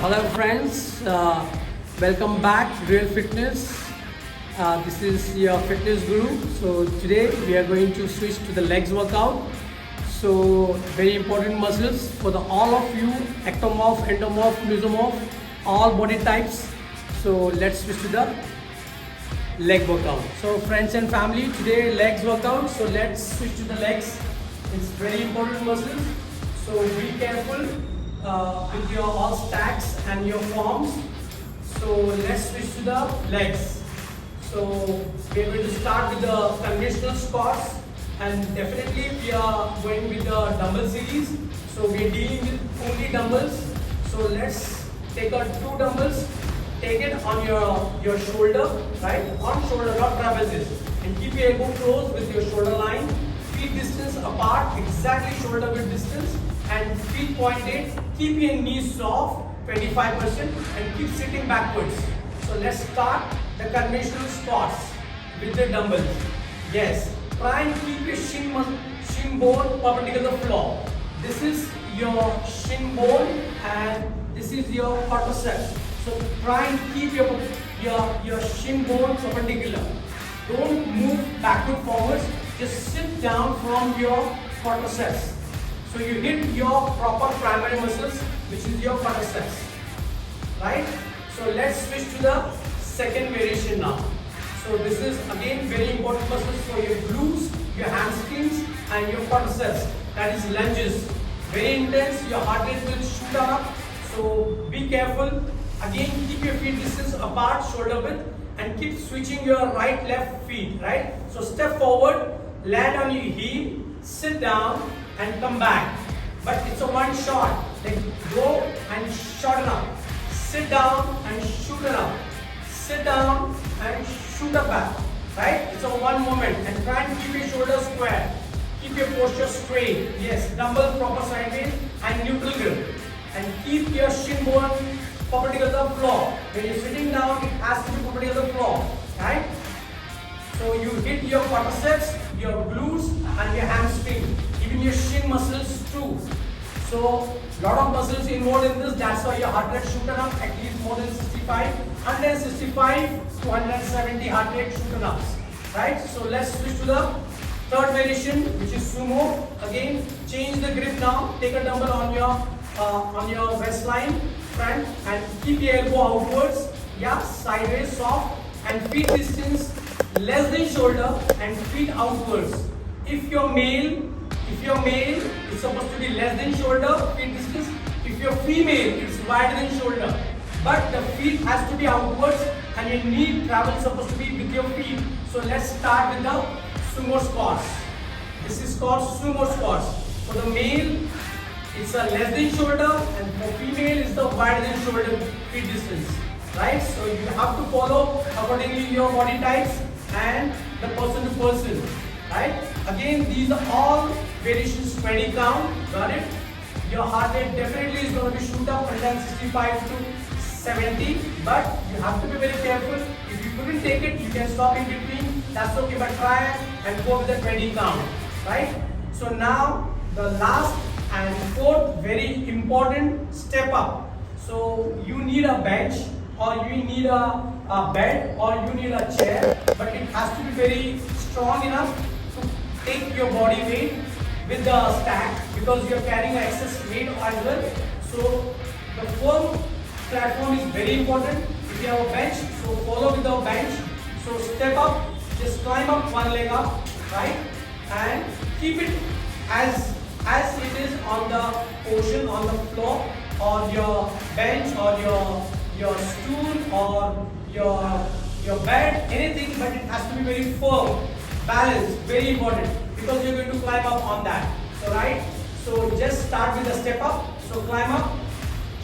Hello friends, welcome back to Real Fitness. This is your fitness guru. So today we are going to switch to the legs workout. So very important muscles for the all of you, ectomorph, endomorph, mesomorph, all body types. So let's switch to the leg workout. So friends and family, today legs workout. So let's switch to the legs. It's very important muscles. So be careful with your all stacks and your forms. So let's switch to the legs. So we are going to start with the conventional squats, and definitely we are going with the dumbbell series. So we are dealing with only dumbbells. So let's take out 2 dumbbells. Take it on your shoulder, right? On shoulder, not trapezius. And keep your elbow close with your shoulder line. Feet distance apart, exactly shoulder width distance. And feet pointed. Keep your knees soft, 25%, and keep sitting backwards. So let's start the conventional squats with the dumbbells. Yes. Try and keep your shin bone perpendicular to the floor. This is your shin bone and this is your quadriceps. So try and keep your shin bone perpendicular. Don't move backward forwards. Just sit down from your quadriceps. So you hit your proper primary muscles, which is your quadriceps. Right? So let's switch to the second variation now. So this is again very important muscles for your glutes, your hamstrings, and your quadriceps. That is lunges. Very intense. Your heart rate will shoot up. So be careful. Again, keep your feet distance apart, shoulder width, and keep switching your right, left feet. Right. So step forward, land on your heel, sit down, and come back. But it's a one shot. Like go and shot it up. Sit down and shoot it up. Sit down and shoot up back. Right? It's a one moment. And try and keep your shoulders square. Keep your posture straight. Yes, dumbbell proper sideways and neutral grip. And keep your shin bone perpendicular to the floor. When you're sitting down, it has to be perpendicular to the floor. Right? So you hit your quadriceps, your glutes, and your hamstring. Even your shin muscles too. So lot of muscles involved in this. That's why your heart rate shooting up at least more than 65, 165 to 170 heart rate shooting ups. Right? So let's switch to the third variation, which is sumo. Again, change the grip now. Take a dumbbell on your waistline, front, and keep your elbow outwards. Yeah, sideways, soft, and feet distance less than shoulder and feet outwards. If you're male, it's supposed to be less than shoulder, feet distance. If you're female, it's wider than shoulder. But the feet has to be outwards and your knee travel supposed to be with your feet. So let's start with the sumo squats. This is called sumo squats. For the male, it's a less than shoulder, and for female, it's the wider than shoulder feet distance. Right? So you have to follow accordingly your body types and the person to person. Right? Again, these are all variations 20 count. Got it? Your heart rate definitely is going to be shoot up 165 to 70, but you have to be very careful. If you couldn't take it, you can stop in between. That's okay, but try and go with the 20 count. Right? So now the last and fourth very important step up. So you need a bench, or you need a bed, or you need a chair, but it has to be very strong enough to take your body weight with the stack, because you are carrying excess weight as well. So the firm platform is very important. If you have a bench, so follow with the bench. So step up, just climb up one leg up, right, and keep it as it is on the portion on the floor, or your bench, or your stool, or your bed, anything, but it has to be very firm. Balance, very important, because you're going to climb up on that. So right, so just start with a step up. So climb up,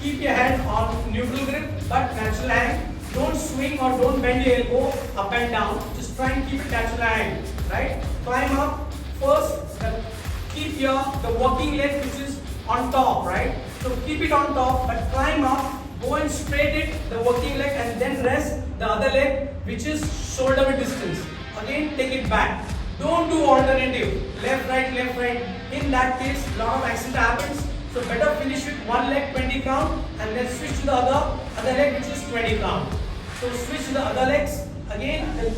keep your hand on neutral grip but natural hang. Don't swing or don't bend your elbow up and down. Just try and keep it natural hang. Right, climb up first. Keep the working leg which is on top. Right, so keep it on top, but climb up. Go and straight it, the working leg, and then rest the other leg, which is shoulder width distance. Again, take it back. Don't do alternative, left, right, left, right. In that case, lot of accident happens. So better finish with one leg 20 count and then switch to the other leg which is 20 count. So switch to the other legs again, then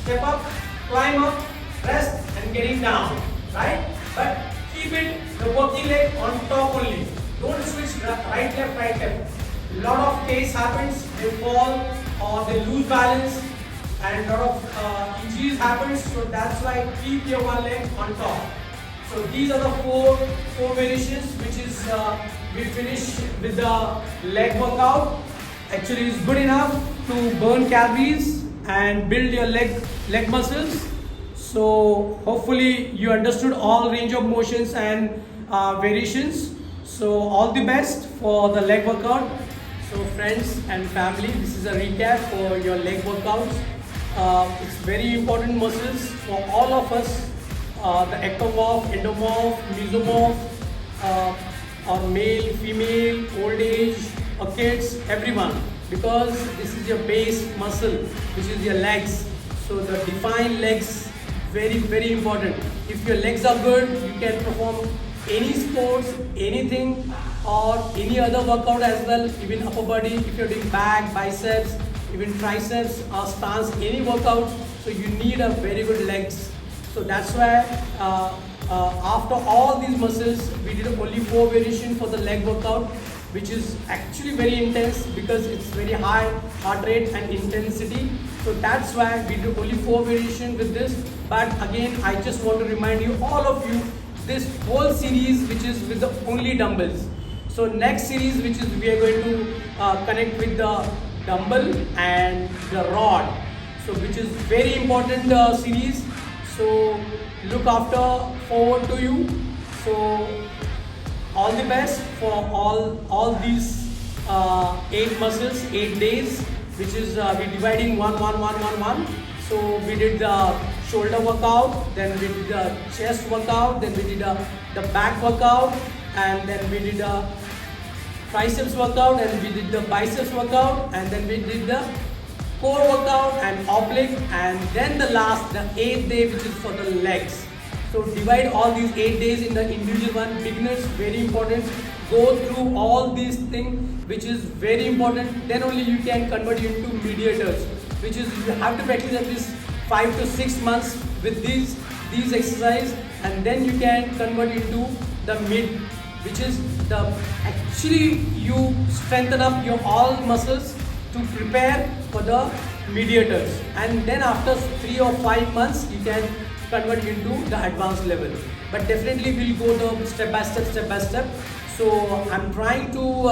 step up, climb up, rest and getting down, right? But keep it the working leg on top only. Don't switch right left, right left. Lot of case happens, they fall or they lose balance and lot of injuries happens. So that's why keep your one leg on top. So these are the four variations which is we finish with the leg workout. Actually it's good enough to burn calories and build your leg muscles. So hopefully you understood all range of motions and variations. So all the best for the leg workout. So friends and family, this is a recap for your leg workouts. It's very important muscles for all of us. The ectomorph, endomorph, mesomorph, or male, female, old age, or kids, everyone. Because this is your base muscle, which is your legs. So the defined legs, very important. If your legs are good, you can perform any sports, anything, or any other workout as well, even upper body. If you're doing back, biceps, even triceps, or stance, any workout. So you need a very good legs. So that's why after all these muscles, we did only 4 variations for the leg workout, which is actually very intense because it's very high heart rate and intensity. So that's why we did only 4 variations with this. But again, I just want to remind you, all of you, this whole series which is with the only dumbbells. So next series which is we are going to connect with the dumbbell and the rod. So which is very important series. So look after forward to you. So all the best for all these 8 muscles, 8 days, which is we dividing 1. So we did the shoulder workout, then we did the chest workout, then we did the back workout, and then we did the triceps workout, and we did the biceps workout, and then we did the core workout and oblique, and then the 8th day, which is for the legs. So divide all these 8 days in the individual one. Beginners, very important. Go through all these things, which is very important. Then only you can convert into mediators, which is you have to practice at least 5 to 6 months with these exercise, and then you can convert into the mid, which is the actually you strengthen up your all muscles to prepare for the mediators, and then after 3 or 5 months you can convert into the advanced level. But definitely we'll go the step by step. So I'm trying to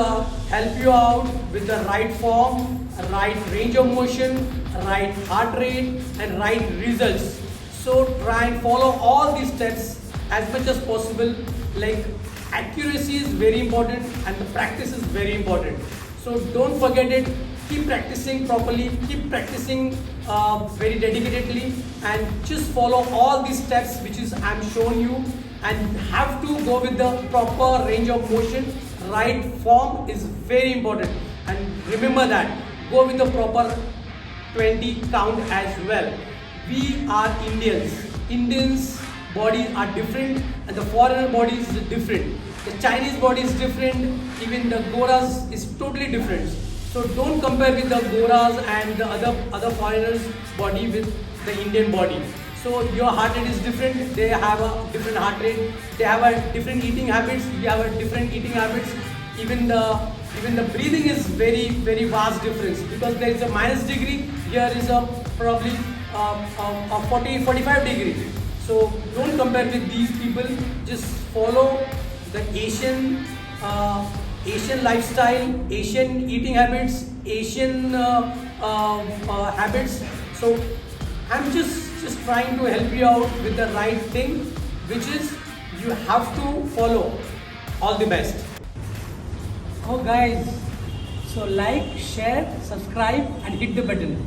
help you out with the right form, right range of motion, right heart rate, and right results. So try and follow all these steps as much as possible. Like accuracy is very important and the practice is very important. So don't forget it. Keep practicing properly, keep practicing very dedicatedly, and just follow all these steps which is I'm showing you, and have to go with the proper range of motion. Right form is very important, and remember that. Go with the proper 20 count as well. We are Indians bodies are different and the foreigner bodies is different. The Chinese body is different, even the Goras is totally different. So don't compare with the Goras and the other foreigners body with the Indian body. So your heart rate is different, they have a different heart rate, they have a different eating habits, we have a different eating habits. Even the breathing is very vast difference, because there is a minus degree, here is a probably a 45 degree. So don't compare with these people, just follow the Asian lifestyle, Asian eating habits, Asian habits. So I'm just trying to help you out with the right thing, which is you have to follow. All the best. Oh guys, so like, share, subscribe and hit the button.